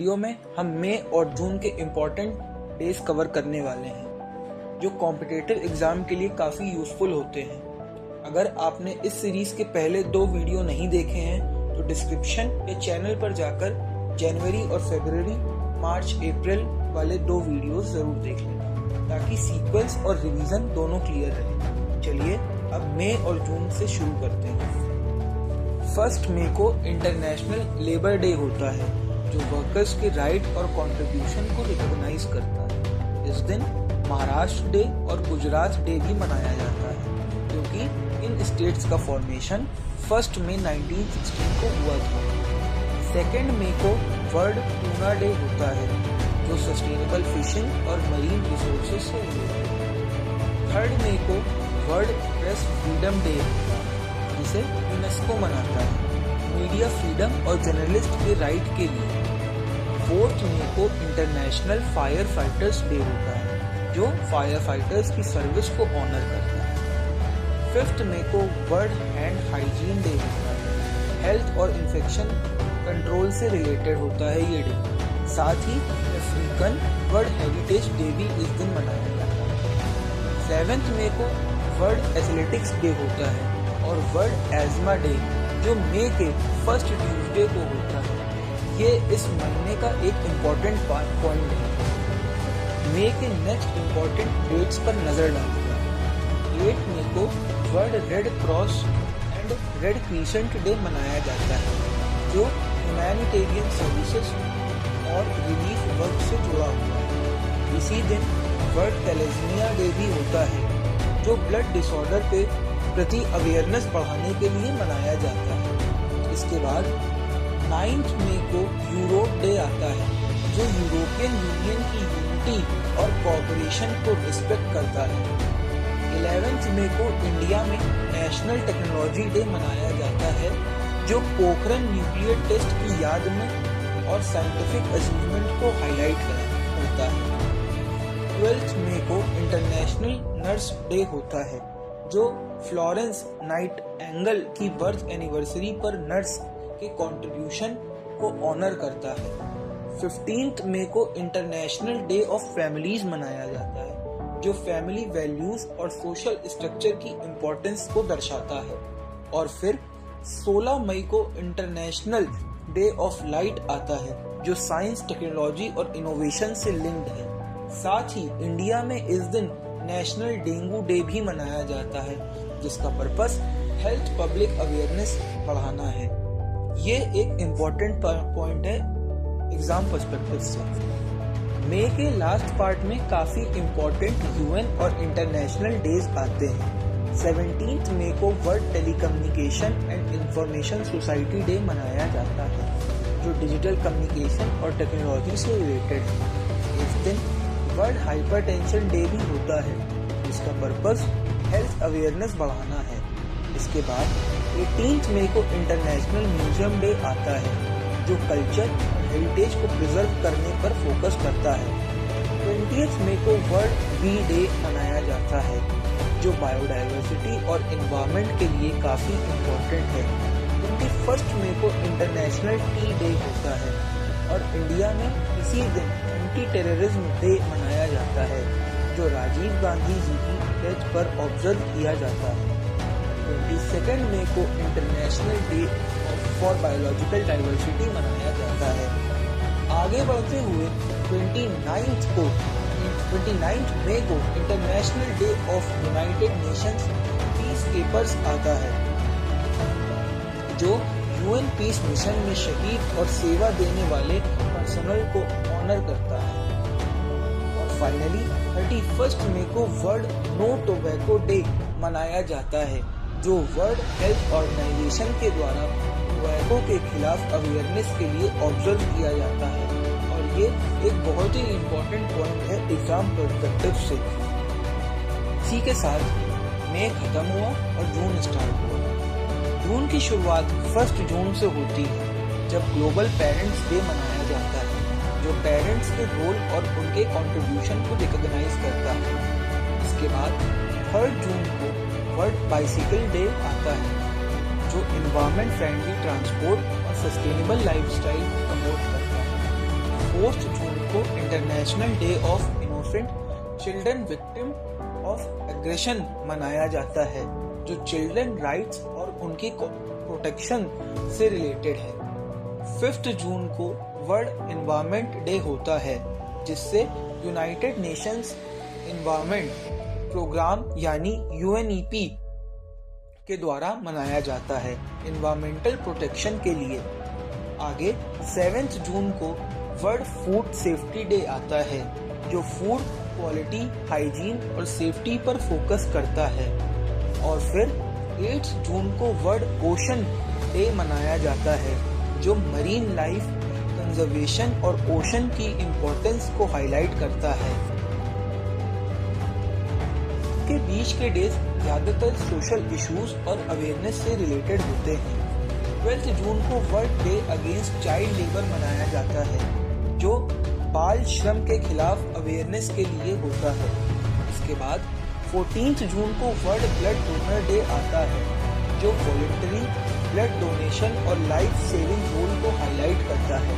Video में हम मई और जून के इम्पोर्टेंट डेज कवर करने वाले हैं जो कॉम्पिटिटिव एग्जाम के लिए काफ़ी यूज़फुल होते हैं। अगर आपने इस सीरीज़ के पहले 2 वीडियो नहीं देखे हैं तो डिस्क्रिप्शन या चैनल पर जाकर जनवरी और फरवरी, मार्च, अप्रैल वाले 2 वीडियोस ज़रूर देख लेना ताकि सीक्वेंस और रिवीजन दोनों क्लियर रहे। चलिए अब मई और जून से शुरू करते हैं। 1 मई को इंटरनेशनल लेबर डे होता है जो वर्कर्स के राइट और कंट्रीब्यूशन को रिकॉग्नाइज करता है। इस दिन महाराष्ट्र डे और गुजरात डे भी मनाया जाता है क्योंकि इन स्टेट्स का फॉर्मेशन 1 मई 1916 को हुआ था। 2 मई को वर्ल्ड टूना डे होता है जो सस्टेनेबल फिशिंग और मरीन रिसोर्सेज से रिलेटेड है। 3 मई को वर्ल्ड प्रेस फ्रीडम डे जिसे यूनेस्को मनाता है मीडिया फ्रीडम और जर्नलिस्ट के राइट के लिए। 4 मई को इंटरनेशनल फायर फाइटर्स डे होता है जो फायर फाइटर्स की सर्विस को ऑनर करता है। 5 मई को वर्ल्ड हैंड हाइजीन डे होता है। हेल्थ और इन्फेक्शन कंट्रोल से रिलेटेड होता है ये डे। साथ ही अफ्रीकन वर्ल्ड हेरिटेज डे भी इस दिन मनाया जाता है। 7 मई को वर्ल्ड एथलेटिक्स डे होता है और वर्ल्ड एज़मा डे जो मई के फर्स्ट ट्यूसडे को होता है। ये इस महीने का एक इम्पोर्टेंट पॉइंट है। मई के नेक्स्ट इम्पोर्टेंट डेट्स पर नजर डालते हैं। 8 मई को world red cross and red crescent day मनाया जाता है जो ह्यूमैनिटेरियन सर्विसेज और रिलीफ वर्क से जुड़ा हुआ है। इसी दिन वर्ल्ड थैलेसीमिया डे भी होता है जो ब्लड डिसऑर्डर के प्रति अवेयरनेस बढ़ाने के लिए मनाया जाता है। इसके बाद 9 मई को यूरोप डे आता है जो यूरोपियन यूनियन की यूनिटी और कोऑपरेशन को रिस्पेक्ट करता है। 11 मई को इंडिया में नेशनल टेक्नोलॉजी डे मनाया जाता है जो पोखरण न्यूक्लियर टेस्ट की याद में और साइंटिफिक अचीवमेंट को हाईलाइट करता है। 12 मई को इंटरनेशनल नर्स डे होता है जो फ्लोरेंस नाइटिंगेल की बर्थ एनिवर्सरी पर नर्स के कंट्रीब्यूशन को ऑनर करता है। 15 मई को इंटरनेशनल डे ऑफ फैमिलीज मनाया जाता है जो फैमिली वैल्यूज और सोशल स्ट्रक्चर की इम्पोर्टेंस को दर्शाता है। और फिर 16 मई को इंटरनेशनल डे ऑफ लाइट आता है जो साइंस, टेक्नोलॉजी और इनोवेशन से लिंक्ड है। साथ ही इंडिया में इस दिन नेशनल डेंगू डे भी मनाया जाता है जिसका पर्पस हेल्थ पब्लिक अवेयरनेस बढ़ाना है। ये एक इम्पोर्टेंट पॉइंट है एग्जाम पर्सपेक्टिव से। मई के लास्ट पार्ट में काफी इम्पोर्टेंट यूएन और इंटरनेशनल डेज आते हैं। 17 मई को world telecommunication and information society day मनाया जाता है जो डिजिटल कम्युनिकेशन और टेक्नोलॉजी से रिलेटेड है। इस दिन वर्ल्ड हाइपरटेंशन डे भी होता है जिसका पर्पस हेल्थ अवेयरनेस बढ़ाना है। इसके बाद 18 मई को इंटरनेशनल म्यूजियम डे आता है जो कल्चर और हेरिटेज को प्रिजर्व करने पर फोकस करता है। 20 मई को वर्ल्ड बी डे मनाया जाता है जो बायोडाइवर्सिटी और एनवायरनमेंट के लिए काफी इम्पोर्टेंट है। 21 मई को इंटरनेशनल टी डे होता है और इंडिया में इसी दिन एंटी टेररिज्म डे मनाया जाता है जो राजीव गांधी जी की डेथ पर ऑब्जर्व किया जाता है। 22 मई को international day for biological diversity मनाया जाता है। आगे बढ़ते हुए 29 मई को international day of United Nations peace keepers आता है जो यूएन पीस मिशन में शहीद और सेवा देने वाले पर्सनल को ऑनर करता है। और फाइनली 31 मई को वर्ल्ड नो टोबैको डे मनाया जाता है जो वर्ल्ड हेल्थ ऑर्गेनाइजेशन के द्वारा टोबैको के खिलाफ अवेयरनेस के लिए ऑब्जर्व किया जाता है। और ये एक बहुत ही इम्पोर्टेंट पॉइंट है एग्जाम पर्सपेक्टिव से। इसी के साथ मई खत्म हुआ और जून स्टार्ट हुआ। जून की शुरुआत 1 जून से होती है जब ग्लोबल पेरेंट्स डे मनाया जाता है जो पेरेंट्स के रोल और उनके कंट्रीब्यूशन को रिकॉग्नाइज करता है। इसके बाद 3 जून को वर्ल्ड बाइसिकल डे आता है जो एनवायरनमेंट फ्रेंडली ट्रांसपोर्ट और सस्टेनेबल लाइफस्टाइल प्रमोट करता है। 4 जून को international day of innocent children victim of aggression मनाया जाता है, जो चिल्ड्रन राइट्स और उनकी प्रोटेक्शन से रिलेटेड है। 5 जून को वर्ल्ड एनवायरनमेंट डे होता है, जिससे यूनाइटेड नेशंस एनवायरनमेंट प्रोग्राम यानी UNEP के द्वारा मनाया जाता है एनवायरमेंटल प्रोटेक्शन के लिए। आगे 7 जून को वर्ल्ड फूड सेफ्टी डे आता है, जो फूड क्वालिटी, हाइजीन और सेफ्टी पर फोकस करता है। और फिर 8 जून को वर्ल्ड ओशन डे मनाया जाता है, जो मरीन लाइफ कंजर्वेशन और ओशन की इम्पोर्टेंस को हाईलाइट करता है। के बीच के डेज ज्यादातर सोशल इश्यूज और अवेयरनेस से रिलेटेड होते हैं। 12 जून को world day against child labour मनाया जाता है, जो बाल श्रम के खिलाफ अवेयरनेस के लिए होता है। इसके बाद 14 जून को वर्ल्ड ब्लड डोनर डे आता है, जो वॉलंटरी ब्लड डोनेशन और लाइफ सेविंग रोल को हाईलाइट करता है।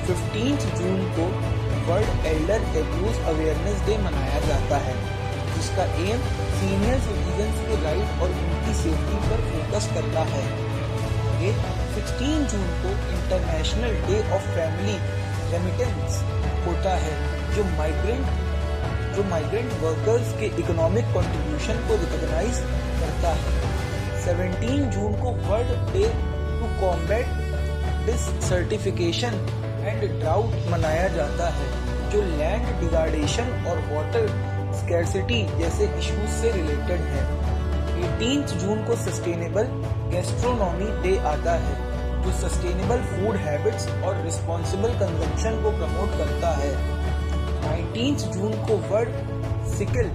15 जून को world Elder abuse awareness day मनाया जाता है, जिसका एम सीनियर सिटीजन्स के राइट और उनकी सेफ्टी पर फोकस करता है। 16 जून को international day of family remittance होता है, जो माइग्रेंट वर्कर्स के इकोनॉमिक कंट्रीब्यूशन को रिकॉग्नाइज करता है। 17 जून को world day to combat desertification and drought मनाया जाता है, जो लैंड डिग्रेडेशन और वाटर स्कैर्सिटी जैसे इश्यूज से रिलेटेड है। 18 जून को सस्टेनेबल गैस्ट्रोनॉमी डे आता है, जो सस्टेनेबल फूड हैबिट्स और रिस्पॉन्सिबल कंजम्पशन को प्रमोट करता है। 19 जून को वर्ल्ड सिकल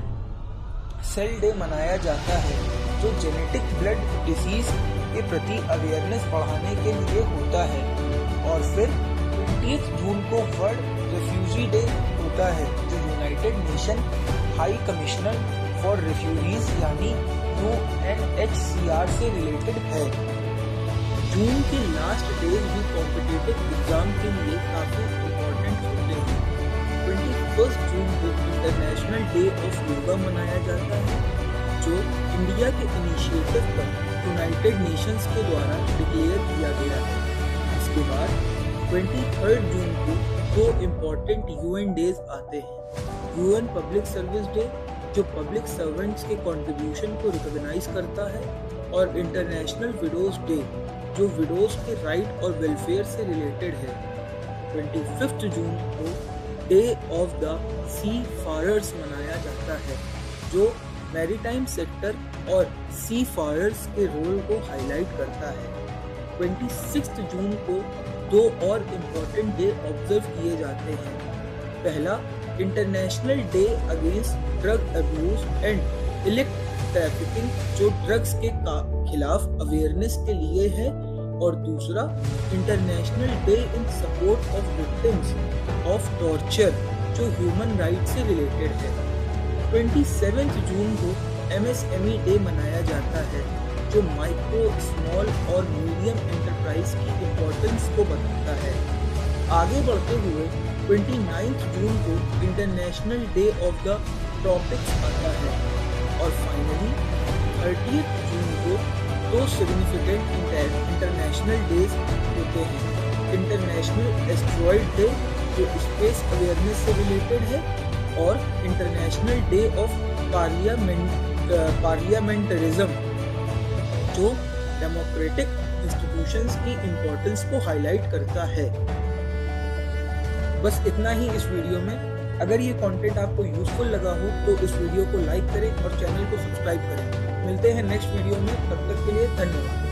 सेल डे मनाया जाता है, जो जेनेटिक ब्लड डिसीज के प्रति अवेयरनेस बढ़ाने के लिए होता है। और फिर 20 जून को वर्ल्ड रेफ्यूजी डे होता है, जो United nation high commissioner for refugees यानी UNHCR से रिलेटेड है। जून के लास्ट डेज भी कॉम्पिटिटिव एग्जाम के लिए काफी इम्पोर्टेंट होते हैं। 21 जून को इंटरनेशनल डे ऑफ योगा मनाया जाता है, जो इंडिया के इनिशिएटिव पर यूनाइटेड नेशंस के द्वारा डिक्लेयर किया गया है। इसके बाद 23 जून को 2 इम्पोर्टेंट UN डेज आते हैं। UN पब्लिक सर्विस डे, जो पब्लिक सर्वेंट्स के कंट्रीब्यूशन को रिकॉग्नाइज करता है, और इंटरनेशनल विडोज डे, जो विडोज के राइट और वेलफेयर से रिलेटेड है। 25 जून को डे ऑफ द सी फारर्स मनाया जाता है, जो मैरीटाइम सेक्टर और सी फारर्स के रोल को हाईलाइट करता है। 26 जून को 2 और इम्पोर्टेंट डे ऑब्जर्व किए जाते हैं। पहला international day against drug abuse and illicit trafficking, जो ड्रग्स के खिलाफ अवेयरनेस के लिए है, और दूसरा international day in support of victims of torture, जो ह्यूमन राइट से रिलेटेड है। 27 जून को MSME डे मनाया जाता है, जो माइक्रो, स्मॉल और मीडियम एंटरप्राइज की इम्पोर्टेंस को बताता है। आगे बढ़ते हुए 29 जून को international day of the tropics आता है, और फाइनली 30 जून को 2 सिग्निफिकेंट इंटरनेशनल डेज होते हैं। इंटरनेशनल एस्ट्रॉइड डे, जो स्पेस अवेयरनेस से रिलेटेड है, और इंटरनेशनल डे ऑफ पार्लियामेंटरिज्म, जो डेमोक्रेटिक इंस्टीट्यूशंस की इम्पोर्टेंस को हाईलाइट करता है। बस इतना ही इस वीडियो में। अगर ये कंटेंट आपको यूजफुल लगा हो तो इस वीडियो को लाइक करें और चैनल को सब्सक्राइब करें। मिलते हैं नेक्स्ट वीडियो में, तब तक के लिए धन्यवाद।